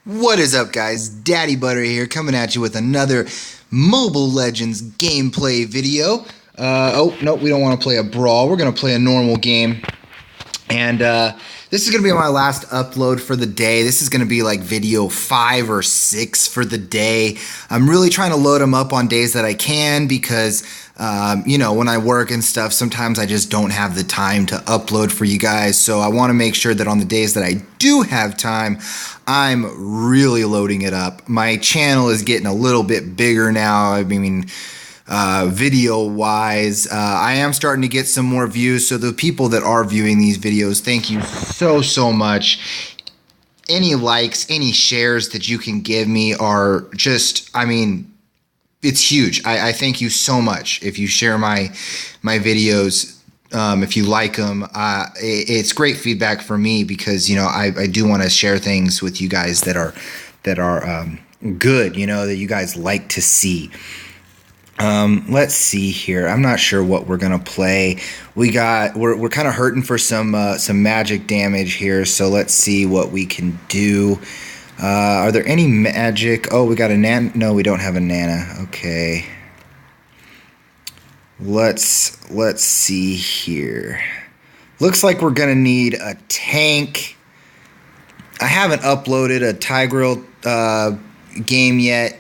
What is up, guys? Daddy Butter here, coming at you with another Mobile Legends gameplay video. Oh, no, we don't want to play a brawl. We're going to play a normal game. And this is going to be my last upload for the day. This is going to be like video 5 or 6 for the day. I'm really trying to load them up on days that I can because, you know, when I work and stuff, sometimes I just don't have the time to upload for you guys. So I want to make sure that on the days that I do have time, I'm really loading it up. My channel is getting a little bit bigger now. I mean, video wise, I am starting to get some more views. So the people that are viewing these videos, thank you so much. Any likes, any shares that you can give me are just, I mean, it's huge. I thank you so much if you share my videos. If you like them, it's great feedback for me because, you know, I do want to share things with you guys that are good, you know, that you guys like to see. Let's see here. I'm not sure what we're gonna play. We're kind of hurting for some magic damage here, so let's see what we can do. Are there any magic? Oh, we got a Nana. No, we don't have a Nana. Okay. Let's see here. Looks like we're gonna need a tank. I haven't uploaded a Tigreal game yet.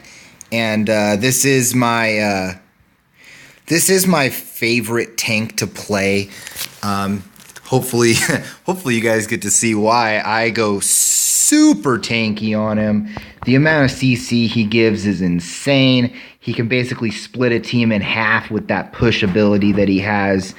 And this is my favorite tank to play. Hopefully you guys get to see why I go super tanky on him. The amount of CC he gives is insane. He can basically split a team in half with that push ability that he has.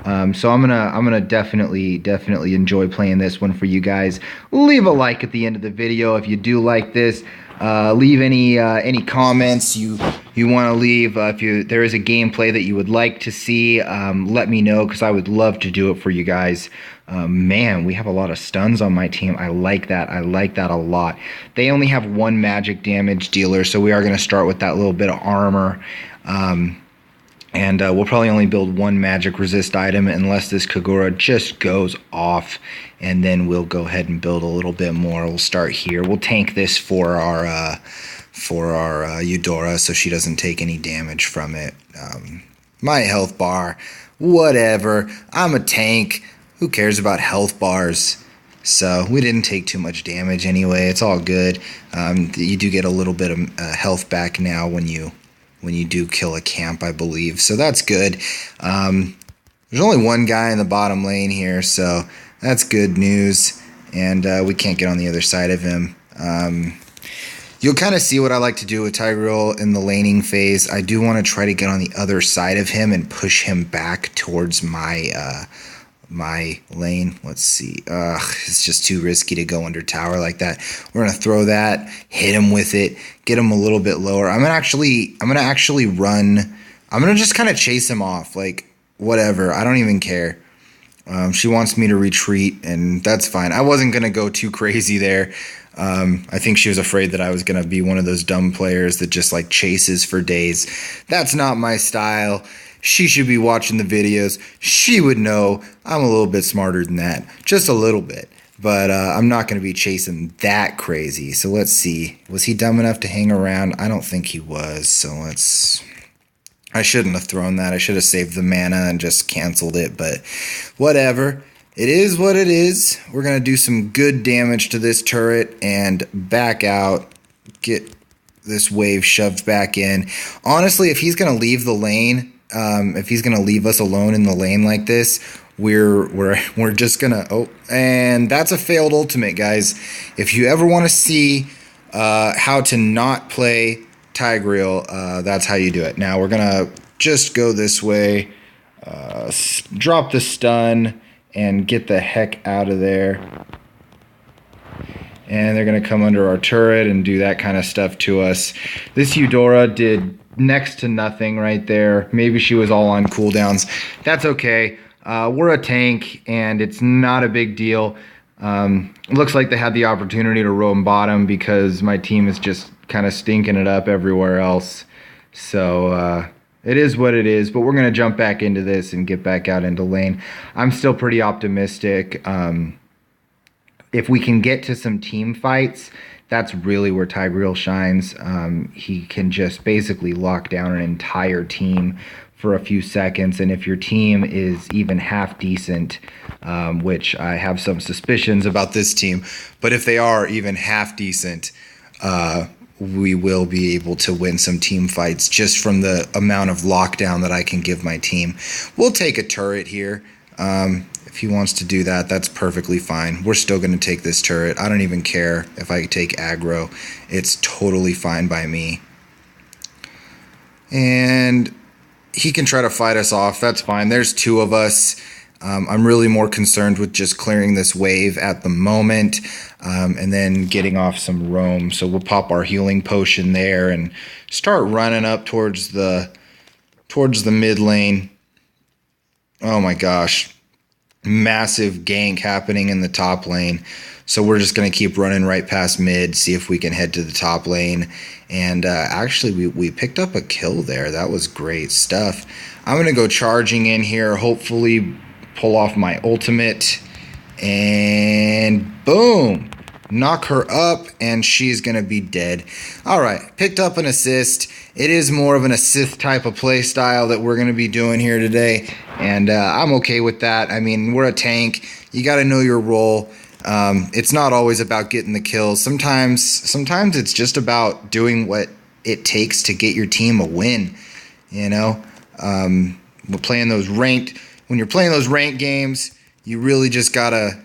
So I'm gonna definitely enjoy playing this one for you guys. Leave a like at the end of the video if you do like this. Leave any comments you want to leave. If there is a gameplay that you would like to see, let me know because I would love to do it for you guys. Man, we have a lot of stuns on my team. I like that. I like that a lot. They only have one magic damage dealer, so we are going to start with that little bit of armor. And we'll probably only build one magic resist item unless this Kagura just goes off. And then we'll go ahead and build a little bit more. We'll start here. We'll tank this for our Eudora so she doesn't take any damage from it. My health bar, whatever. I'm a tank. Who cares about health bars? So we didn't take too much damage anyway. It's all good. You do get a little bit of health back now when you do kill a camp, I believe. So that's good. There's only one guy in the bottom lane here, so that's good news. And we can't get on the other side of him. You'll kind of see what I like to do with Tigreal in the laning phase. I do want to try to get on the other side of him and push him back towards my lane. Let's see. It's just too risky to go under tower like that. We're gonna throw that, hit him with it, get him a little bit lower. I'm gonna actually run. I'm gonna just kind of chase him off, like whatever. I don't even care. She wants me to retreat, and that's fine. I wasn't gonna go too crazy there. I think she was afraid that I was gonna be one of those dumb players that just like chases for days. That's not my style. She should be watching the videos. She would know I'm a little bit smarter than that. Just a little bit. But I'm not going to be chasing that crazy. So let's see. Was he dumb enough to hang around? I don't think he was. So I shouldn't have thrown that. I should have saved the mana and just canceled it. But whatever. It is what it is. We're going to do some good damage to this turret and back out. Get this wave shoved back in. Honestly, if he's going to leave the lane... if he's gonna leave us alone in the lane like this, we're just gonna and that's a failed ultimate, guys. If you ever want to see how to not play Tigreal, that's how you do it. Now we're gonna just go this way, drop the stun, and get the heck out of there. And they're gonna come under our turret and do that kind of stuff to us. This Eudora did next to nothing right there. Maybe she was all on cooldowns. That's okay. We're a tank, and it's not a big deal. Looks like they had the opportunity to roam bottom because my team is just kind of stinking it up everywhere else. So it is what it is, but we're going to jump back into this and get back out into lane. I'm still pretty optimistic. if we can get to some team fights, that's really where Tigreal shines. He can just basically lock down an entire team for a few seconds, and if your team is even half decent, which I have some suspicions about this team, but if they are even half decent, we will be able to win some team fights just from the amount of lockdown that I can give my team. We'll take a turret here. If he wants to do that, that's perfectly fine. We're still going to take this turret. I don't even care if I take aggro. It's totally fine by me. And he can try to fight us off. That's fine. There's two of us. I'm really more concerned with just clearing this wave at the moment, and then getting off some roam. So we'll pop our healing potion there and start running up towards the mid lane. Oh my gosh. Massive gank happening in the top lane. So we're just going to keep running right past mid, see if we can head to the top lane. And actually, we picked up a kill there. That was great stuff. I'm going to go charging in here, hopefully pull off my ultimate. And boom! Knock her up, and she's going to be dead. All right, picked up an assist. It is more of an assist type of play style that we're going to be doing here today, and I'm okay with that. I mean, we're a tank. You got to know your role. It's not always about getting the kills. Sometimes it's just about doing what it takes to get your team a win. You know, we're playing those ranked. When you're playing those ranked games, you really just gotta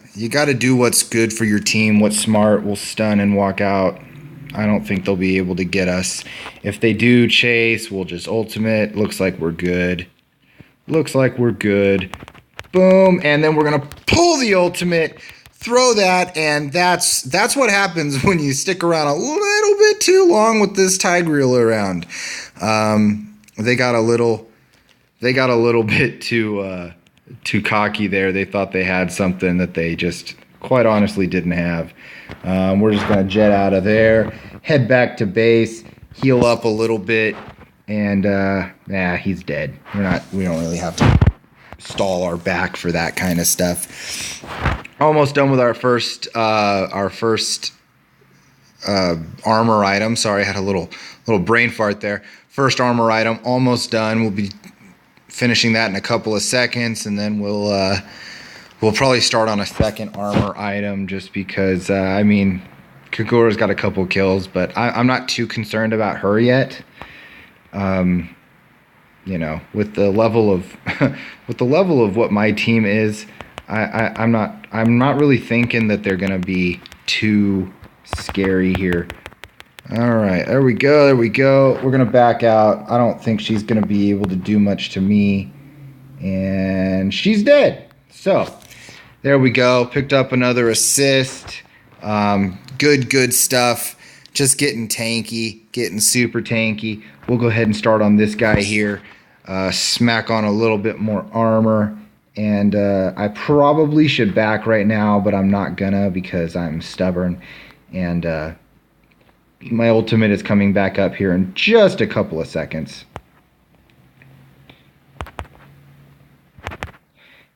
do what's good for your team, what's smart. We'll stun and walk out. I don't think they'll be able to get us. If they do chase, we'll just ultimate. Looks like we're good. Looks like we're good. Boom, and then we're gonna pull the ultimate, throw that, and that's what happens when you stick around a little bit too long with this Tigreal around. They got a little bit too cocky there. They thought they had something that they just quite honestly didn't have. We're just gonna jet out of there, head back to base, heal up a little bit, and he's dead. We don't really have to stall our back for that kind of stuff. Almost done with our first armor item. Sorry, I had a little brain fart there. First armor item almost done. We'll be finishing that in a couple of seconds, and then we'll probably start on a second armor item, just because I mean, Kagura's got a couple kills, but I'm not too concerned about her yet. You know, with the level of what my team is, I'm not really thinking that they're gonna be too scary here. All right, there we go. We're gonna back out. I don't think she's gonna be able to do much to me, and she's dead. So there we go. Picked up another assist. Good stuff. Just getting tanky, getting super tanky. We'll go ahead and start on this guy here. Smack on a little bit more armor. And I probably should back right now, but I'm not gonna because I'm stubborn. And my ultimate is coming back up here in just a couple of seconds.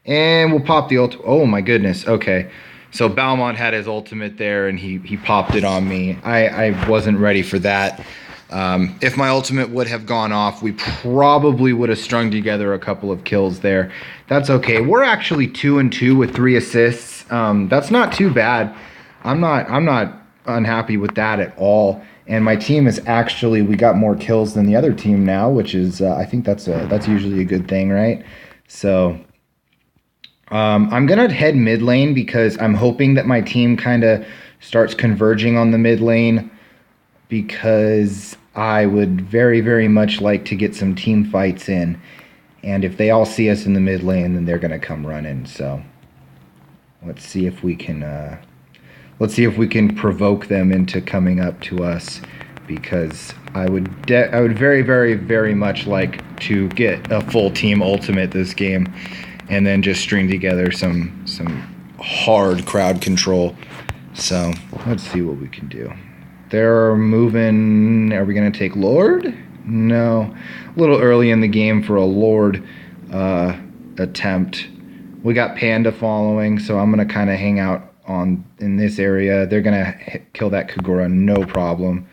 And we'll pop the ultimate. Oh my goodness. Okay. So Balmont had his ultimate there, and he popped it on me. I wasn't ready for that. If my ultimate would have gone off, we probably would have strung together a couple of kills there. That's okay. We're actually 2-2 with 3 assists. That's not too bad. I'm not unhappy with that at all. And my team is actually, we got more kills than the other team now, which is I think that's usually a good thing, right? So I'm gonna head mid lane because I'm hoping that my team kind of starts converging on the mid lane, because I would very, very much like to get some team fights in. And if they all see us in the mid lane, then they're gonna come running. So let's see if we can provoke them into coming up to us, because I would very, very, very much like to get a full team ultimate this game, and then just string together some hard crowd control. So let's see what we can do. They're moving. Are we going to take Lord? No. A little early in the game for a Lord attempt. We got Panda following, so I'm going to kind of hang out in this area. They're gonna kill that Kagura, no problem.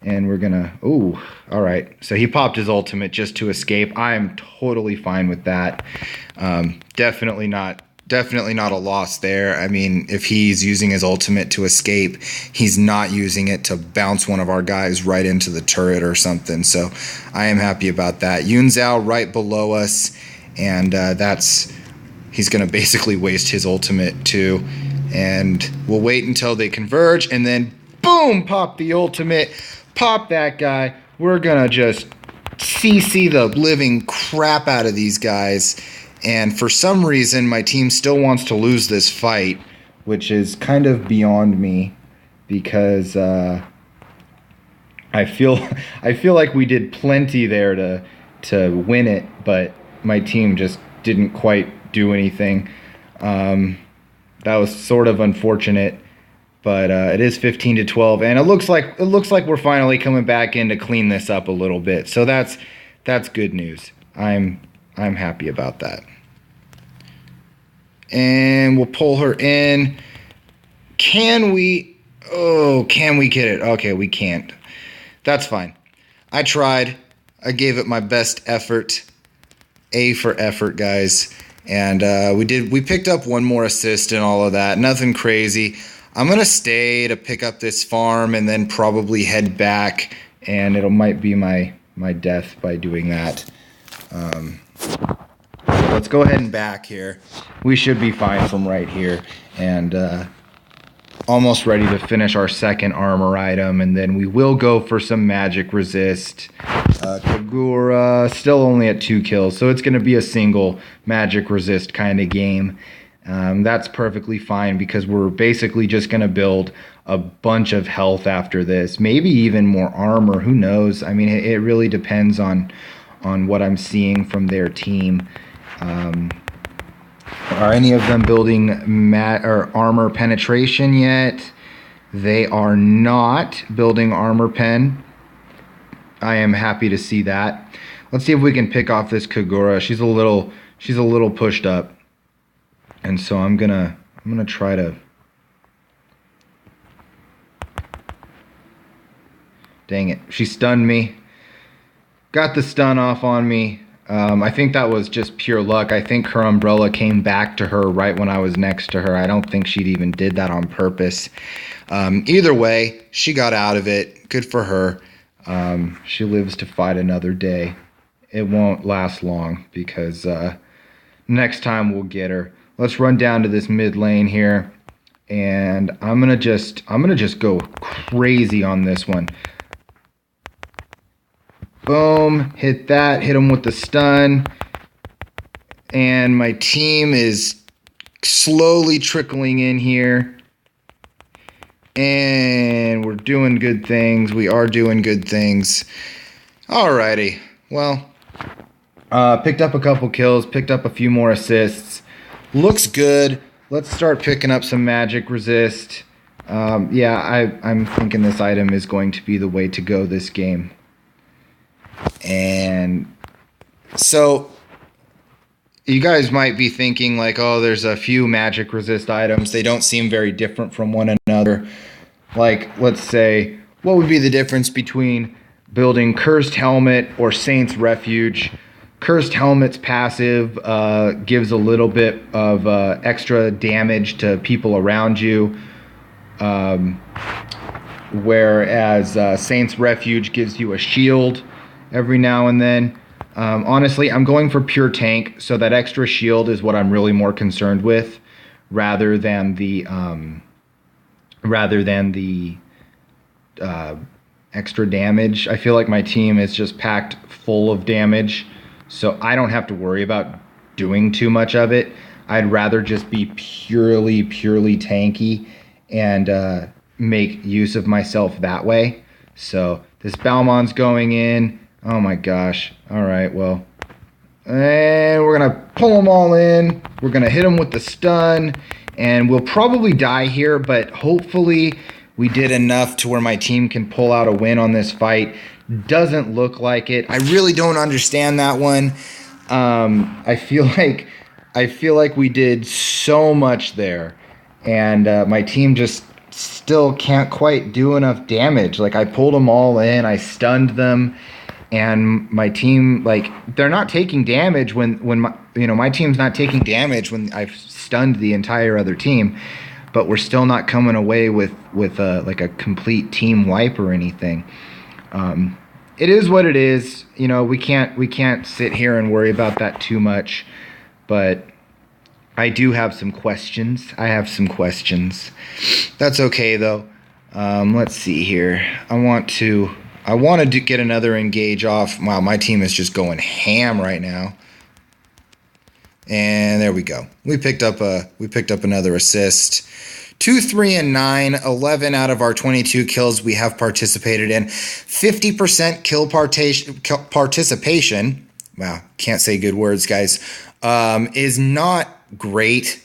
And we're gonna, ooh, all right. So he popped his ultimate just to escape. I am totally fine with that. Definitely not a loss there. I mean, if he's using his ultimate to escape, he's not using it to bounce one of our guys right into the turret or something. So I am happy about that. Yun Zhao right below us, and he's gonna basically waste his ultimate too. And we'll wait until they converge, and then boom, pop the ultimate. Pop that guy. We're gonna just CC the living crap out of these guys. And for some reason, my team still wants to lose this fight, which is kind of beyond me, because I feel like we did plenty there to win it, but my team just didn't quite do anything. That was sort of unfortunate. But it is 15-12, and it looks like we're finally coming back in to clean this up a little bit. So that's good news. I'm happy about that. And we'll pull her in. Can we? Oh, can we get it? Okay, we can't. That's fine. I tried. I gave it my best effort. A for effort, guys. And we picked up one more assist and all of that. Nothing crazy. I'm going to stay to pick up this farm and then probably head back, and it might be my death by doing that. So let's go ahead and back here. We should be fine from right here, and almost ready to finish our second armor item, and then we will go for some magic resist. Kagura still only at 2 kills, so it's going to be a single magic resist kind of game. That's perfectly fine because we're basically just going to build a bunch of health after this. Maybe even more armor. Who knows? I mean, it really depends on what I'm seeing from their team. Are any of them building armor penetration yet? They are not building armor pen. I am happy to see that. Let's see if we can pick off this Kagura. She's a little pushed up. And so I'm gonna try to. Dang it! She stunned me. Got the stun off on me. I think that was just pure luck. I think her umbrella came back to her right when I was next to her. I don't think she'd even did that on purpose. Either way, she got out of it. Good for her. She lives to fight another day. It won't last long because next time we'll get her. Let's run down to this mid lane here, and I'm gonna just go crazy on this one. Boom, hit that, hit him with the stun, and my team is slowly trickling in here, and we're doing good things. We are doing good things. Alrighty, well, picked up a couple kills, picked up a few more assists. Looks good. Let's start picking up some magic resist. Yeah, I'm thinking this item is going to be the way to go this game. And so you guys might be thinking like, oh, there's a few magic resist items. They don't seem very different from one another. Like, let's say, what would be the difference between building Cursed Helmet or Saint's Refuge? Cursed Helmet's passive gives a little bit of extra damage to people around you, whereas Saint's Refuge gives you a shield every now and then. Honestly, I'm going for pure tank, so that extra shield is what I'm really more concerned with, rather than the extra damage. I feel like my team is just packed full of damage, so I don't have to worry about doing too much of it. I'd rather just be purely tanky and make use of myself that way. So this Balmon's going in. Oh my gosh. All right, well. And we're going to pull them all in. We're going to hit them with the stun. And we'll probably die here, but hopefully we did enough to where my team can pull out a win on this fight. Doesn't look like it. I really don't understand that one. I feel like we did so much there, and my team just still can't quite do enough damage. Like I pulled them all in, I stunned them, and my team, like, they're not taking damage when my team's not taking damage when I've stunned the entire other team, but we're still not coming away with like a complete team wipe or anything. It is what it is. We can't sit here and worry about that too much, but I do have some questions. I have some questions. That's okay though. Let's see here. I want to get another engage off. Wow, my team is just going ham right now. And there we go. We picked up another assist. 2, 3, and 9. 11 out of our 22 kills we have participated in. 50% kill participation. Wow, can't say good words, guys. Is not great.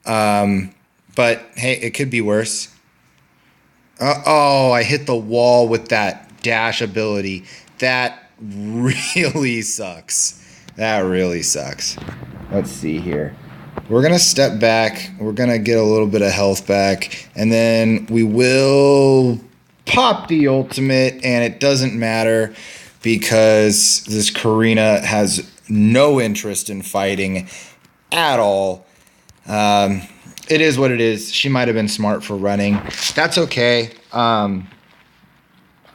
But hey, it could be worse. Oh, I hit the wall with that dash ability. That really sucks. That really sucks. Let's see here. We're going to step back. We're going to get a little bit of health back. And then we will pop the ultimate. And it doesn't matter because this Karina has no interest in fighting at all. It is what it is. She might have been smart for running. That's okay. I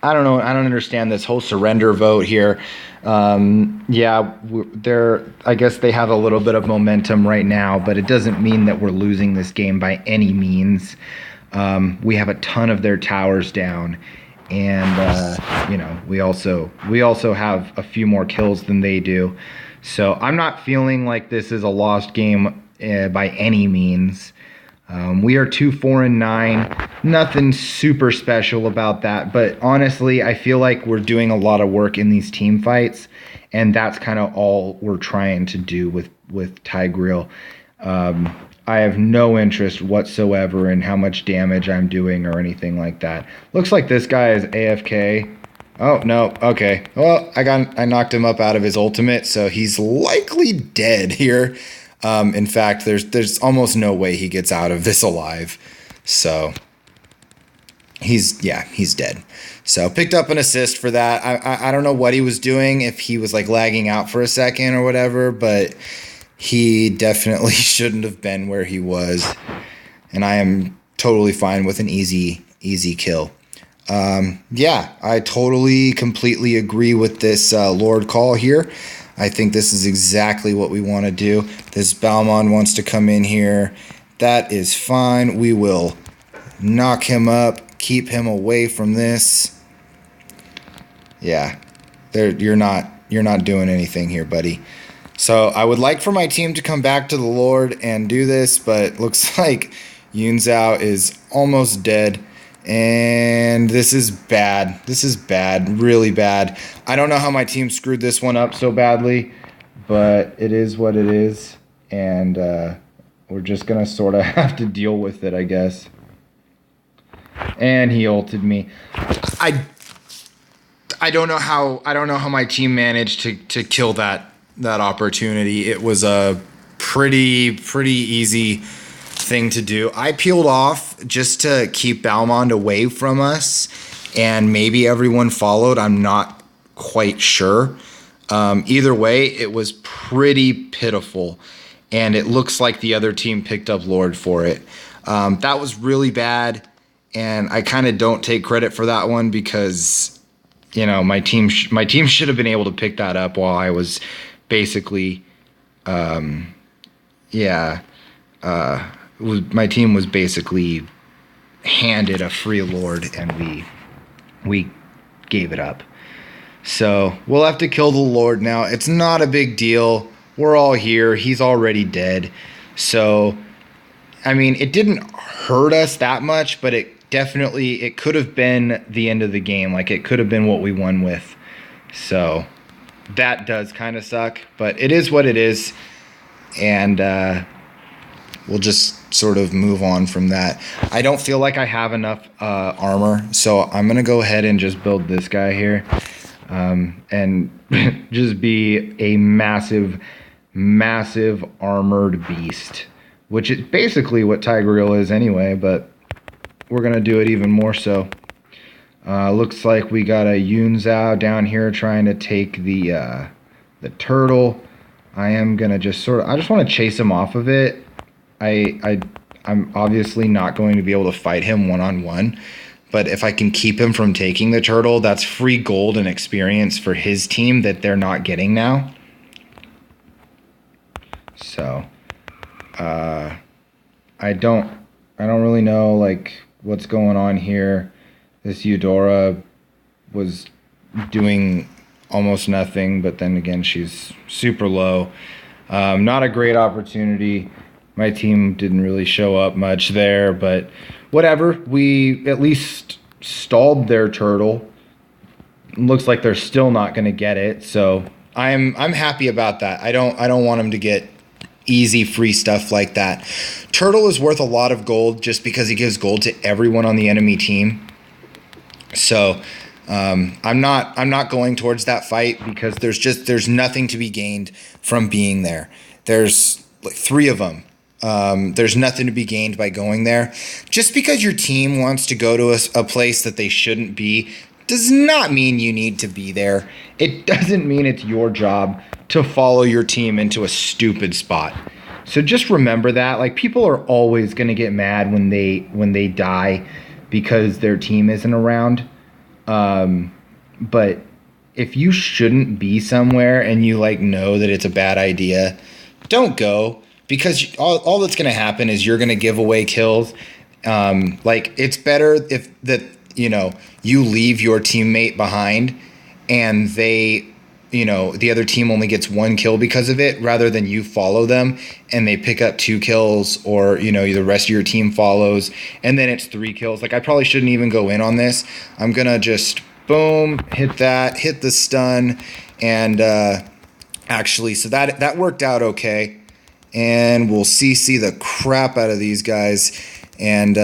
don't know. I don't understand this whole surrender vote here. I guess they have a little bit of momentum right now, but it doesn't mean that we're losing this game by any means. We have a ton of their towers down, and we also have a few more kills than they do. So I'm not feeling like this is a lost game by any means. We are 2, 4, and 9. Nothing super special about that, but honestly, I feel like we're doing a lot of work in these team fights, and that's kind of all we're trying to do with Tigreal. I have no interest whatsoever in how much damage I'm doing or anything like that. Looks like this guy is AFK. Oh, no, okay. Well, I knocked him up out of his ultimate, so he's likely dead here. In fact, there's almost no way he gets out of this alive. So he's dead. So picked up an assist for that. I don't know what he was doing, if he was like lagging out for a second or whatever, but he definitely shouldn't have been where he was. And I am totally fine with an easy kill. I totally, completely agree with this Lord call here. I think this is exactly what we want to do. This Balmond wants to come in here. That is fine. We will knock him up, keep him away from this. Yeah, you're not doing anything here, buddy. So I would like for my team to come back to the Lord and do this, but looks like Yunzhao is almost dead. And this is bad. This is bad, really bad. I don't know how my team screwed this one up so badly, but it is what it is. And we're just going to sort of have to deal with it, I guess. And he ulted me. I don't know how my team managed to kill that opportunity. It was a pretty easy thing to do. I peeled off just to keep Balmond away from us, and maybe everyone followed. I'm not quite sure. Either way, it was pretty pitiful, and it looks like the other team picked up Lord for it. That was really bad, and I kind of don't take credit for that one because my team should have been able to pick that up while I was basically my team was basically handed a free Lord, and we gave it up. So we'll have to kill the Lord now. It's not a big deal. We're all here. He's already dead. So, I mean, it didn't hurt us that much, but it could have been the end of the game. Like, it could have been what we won with. So that does kind of suck, but it is what it is. And we'll just sort of move on from that. I don't feel like I have enough armor, so I'm going to go ahead and just build this guy here and just be a massive armored beast which is basically what Tigreal is anyway, but we're going to do it even more so. Looks like we got a Yunzao down here trying to take the turtle. I am going to just I just want to chase him off of it. I'm obviously not going to be able to fight him one-on-one, but if I can keep him from taking the turtle, that's free gold and experience for his team that they're not getting now. So, I don't really know like what's going on here. This Eudora was doing almost nothing, but then again, she's super low. Not a great opportunity. My team didn't really show up much there, but whatever. We at least stalled their turtle. Looks like they're still not going to get it, so I'm happy about that. I don't want them to get easy free stuff like that. Turtle is worth a lot of gold just because he gives gold to everyone on the enemy team. So I'm not going towards that fight because there's nothing to be gained from being there. There's like 3 of them. There's nothing to be gained by going there. Just because your team wants to go to a place that they shouldn't be does not mean you need to be there. It doesn't mean it's your job to follow your team into a stupid spot. So just remember that. Like, people are always going to get mad when they die because their team isn't around. But if you shouldn't be somewhere and you like know that it's a bad idea, don't go, because all that's going to happen is you're going to give away kills. Like, it's better if you leave your teammate behind and they, the other team only gets 1 kill because of it, rather than you follow them and they pick up 2 kills, or, the rest of your team follows and then it's 3 kills. Like, I probably shouldn't even go in on this. I'm going to just boom, hit the stun. And, actually, so that worked out okay. And we'll CC the crap out of these guys. And,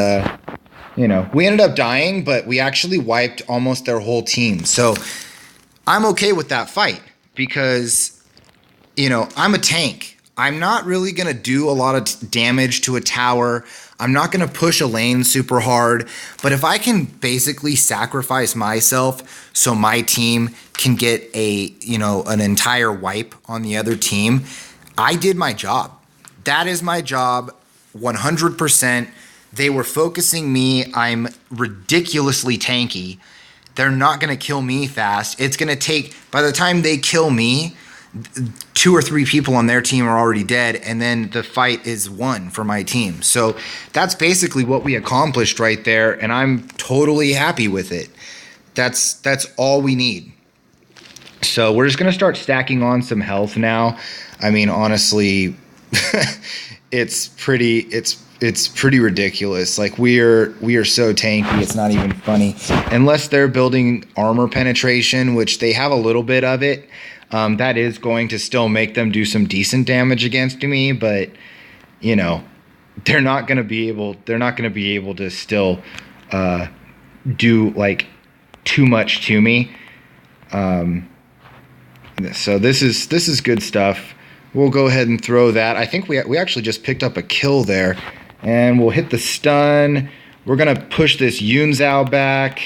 we ended up dying, but we actually wiped almost their whole team. So I'm okay with that fight because, I'm a tank. I'm not really going to do a lot of damage to a tower. I'm not going to push a lane super hard. But if I can basically sacrifice myself so my team can get an entire wipe on the other team, I did my job. That is my job, 100%. They were focusing me. I'm ridiculously tanky. They're not going to kill me fast. It's going to take, by the time they kill me, 2 or 3 people on their team are already dead, and then the fight is won for my team. So that's basically what we accomplished right there, and I'm totally happy with it. That's all we need. So we're just going to start stacking on some health now. I mean, honestly, it's pretty ridiculous. Like, we are so tanky, it's not even funny. Unless they're building armor penetration, which they have a little bit of it, that is going to still make them do some decent damage against me. But they're not going to be able to still do like too much to me. So this is good stuff. We'll go ahead and throw that. I think we actually just picked up a kill there. And we'll hit the stun. We're going to push this Yunzao back.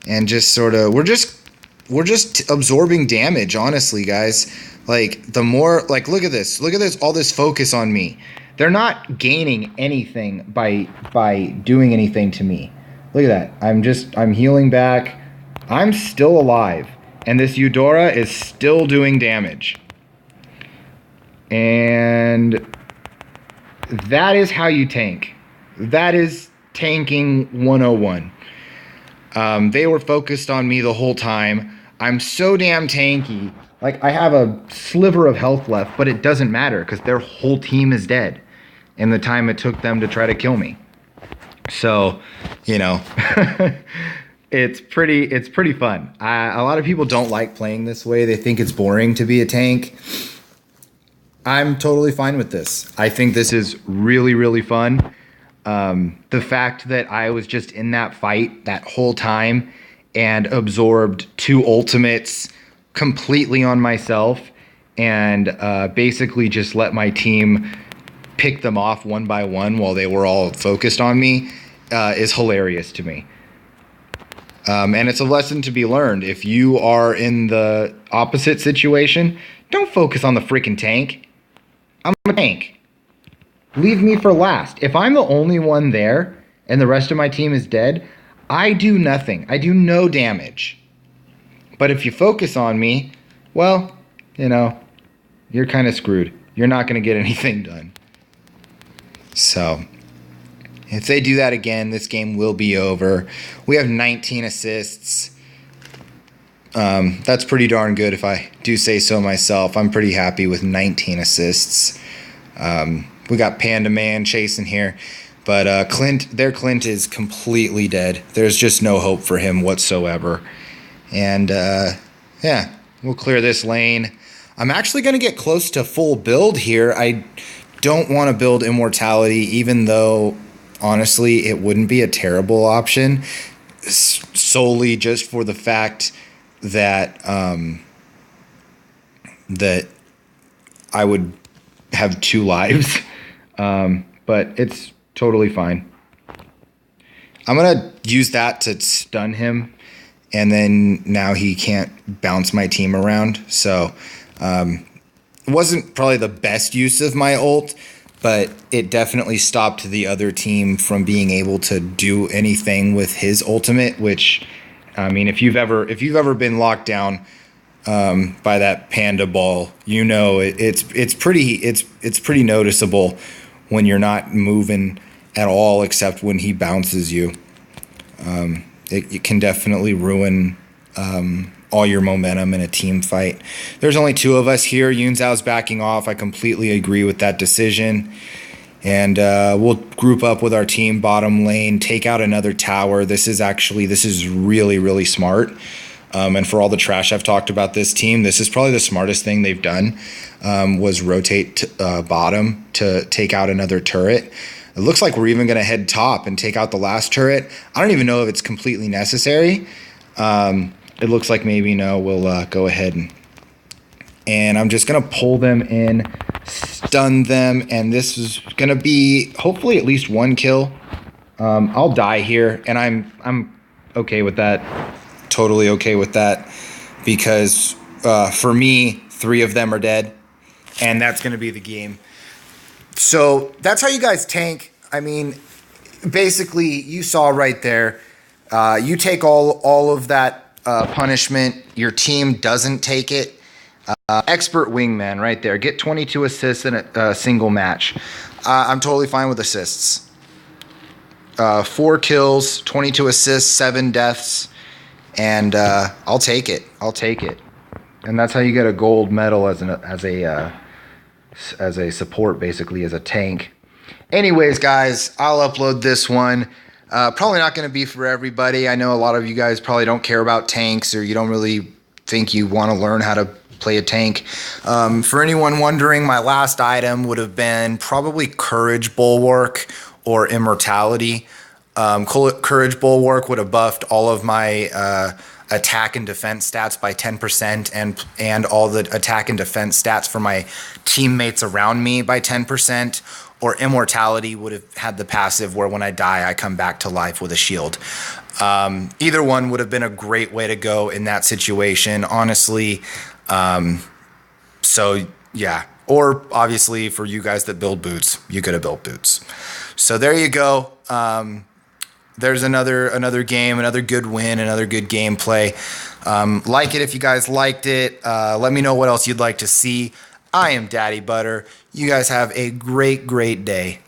And just sort of, we're just absorbing damage, honestly, guys. Like, the more, like, look at this, all this focus on me. They're not gaining anything by doing anything to me. Look at that. I'm healing back. I'm still alive. And this Eudora is still doing damage. And that is how you tank. That is tanking 101. They were focused on me the whole time. I'm so damn tanky. Like, I have a sliver of health left, but it doesn't matter because their whole team is dead in the time it took them to try to kill me. So, it's pretty fun. A lot of people don't like playing this way. They think it's boring to be a tank. I'm totally fine with this. I think this is really, really fun. The fact that I was just in that fight that whole time and absorbed 2 ultimates completely on myself and basically just let my team pick them off one by one while they were all focused on me is hilarious to me. And it's a lesson to be learned. If you are in the opposite situation, don't focus on the freaking tank. I'm a tank. Leave me for last. If I'm the only one there and the rest of my team is dead, I do nothing. I do no damage. But if you focus on me, well, you're kind of screwed. You're not going to get anything done. So, if they do that again, this game will be over. We have 19 assists. That's pretty darn good if I do say so myself. I'm pretty happy with 19 assists. We got Panda Man chasing here. But Clint is completely dead. There's just no hope for him whatsoever. And, yeah, we'll clear this lane. I'm actually going to get close to full build here. I don't want to build Immortality, even though, honestly, it wouldn't be a terrible option, solely just for the fact that that I would have 2 lives. But it's totally fine. I'm going to use that to stun him, and then now he can't bounce my team around. So it wasn't probably the best use of my ult, but it definitely stopped the other team from being able to do anything with his ultimate, which, I mean, if you've ever been locked down by that panda ball, it's pretty noticeable when you're not moving at all except when he bounces you. It can definitely ruin all your momentum in a team fight. There's only 2 of us here. Yunzao's backing off. I completely agree with that decision. And we'll group up with our team bottom lane, take out another tower. This is really, really smart. And for all the trash I've talked about this team, this is probably the smartest thing they've done, was rotate bottom to take out another turret. It looks like we're even going to head top and take out the last turret. I don't even know if it's completely necessary. It looks like maybe we'll go ahead and I'm just going to pull them in, stun them, and this is going to be hopefully at least 1 kill. I'll die here, and I'm okay with that. Totally okay with that, because for me, 3 of them are dead, and that's going to be the game. So that's how you guys tank. I mean, basically, you saw right there. You take all of that punishment. Your team doesn't take it. Expert wingman right there. Get 22 assists in a single match. I'm totally fine with assists. 4 kills, 22 assists, 7 deaths, and I'll take it. And that's how you get a gold medal as a support, basically, as a tank. Anyways, guys, I'll upload this one. Probably not going to be for everybody. I know a lot of you guys probably don't care about tanks, or you don't really think you want to learn how to play a tank. For anyone wondering, my last item would have been probably Courage Bulwark or Immortality. Courage Bulwark would have buffed all of my attack and defense stats by 10%, and all the attack and defense stats for my teammates around me by 10%. Or Immortality would have had the passive where when I die, I come back to life with a shield. Either one would have been a great way to go in that situation, honestly. So, yeah. Or, obviously, for you guys that build boots, you could have built boots. So, there you go. There's another game, another good win, another good gameplay. Like it if you guys liked it. Let me know what else you'd like to see. I am Daddy Butter. You guys have a great, great day.